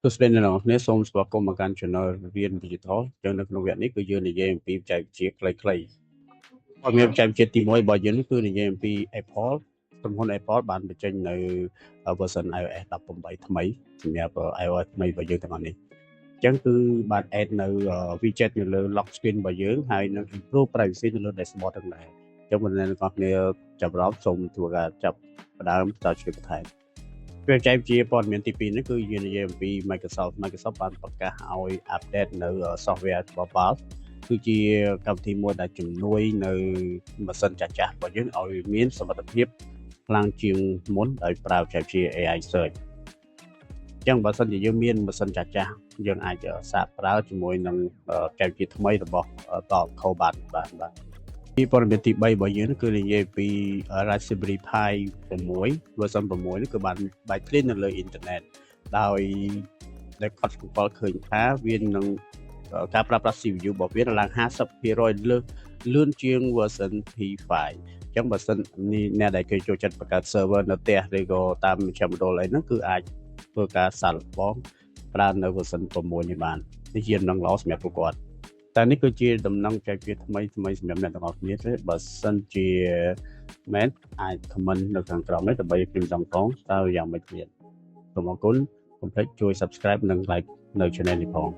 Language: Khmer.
ទស្សនៈរបស់គ្នាសូមស្វាគមន៍មកកាន់ Channel រៀន Digital ចឹងនៅក្នុងវគ្គនេះគឺយើងនិយាយអំពីបច្ចេកវិទ្យាខ្លីៗព័ត៌មានបច្ចេកវិទ្យាទី1របស់យើងគឺនិយាយអំពី Apple ក្រុមហ៊ុន Apple បានបញ្ចេញនៅ version iOS 18ថ្មីសម្រាប់ iOS ថ្មីរបស់យើងទាំងអស់នេះចឹងគឺបាន add នៅ widget នៅលើ lock screen របស់យើងហើយនឹង improve privacy នៅលើ dashboard ទាំងដែរចឹងបងប្អូនទាំងអស់គ្នាចាប់អារម្មណ៍សូមធ្វើការចាប់ផ្ដើមតើជួយបន្ថែមវាចែកជាព័ត៌មានទី2នេះគឺយើងនិយាយអំពី Microsoft បានប្រកាសឲ្យ update នៅ software របស់ Valve គឺជាកម្មវិធីមួយដែលជំនួយនៅម៉ាស៊ីនចាស់ៗរបស់យើងឲ្យមានសមត្ថភាពខ្លាំងជាងមុនដោយប្រើបច្ចេកវិទ្យា AI search ចឹងបើសិនជាយើងមានម៉ាស៊ីនចាស់ៗយើងអាចសាកប្រើជាមួយនឹងបច្ចេកវិទ្យាថ្មីរបស់ Valve បានពីព័ត៌មានទី3របស់យើងគឺនិយាយពី Raspberry Pi 6 version 6នេះគឺបានបែកធ្លាយនៅលើអ៊ីនធឺណិតដោយដែលកត់សម្គាល់ឃើញថាវានឹងការប្រើប្រាស់ CPU របស់វាឡើង 50% លឿនជាង version P5 អញ្ចឹងបើសិនអ្នកដែលគេចូលចិត្តបង្កើត server នៅផ្ទះឬក៏តាមមជ្ឈមណ្ឌលអីហ្នឹងគឺអាចធ្វើការសាកល្បងប្រើនៅ version 6នេះបាននេះជាដំណឹងល្អសម្រាប់ពួកគាត់តែនេះគឺជាដំណឹងបច្ចេកវិទ្យាថ្មីសម្រាប់អ្នកទាំងអស់គ្នាទេបើសិនជាមែនអាច comment នៅខាងក្រោមនេះដើម្បីខ្ញុំចង់ផងតើយ៉ាងម៉េចទៀតសូមអរគុណកុំភ្លេចជួយ subscribe និង like នៅ channel នេះផង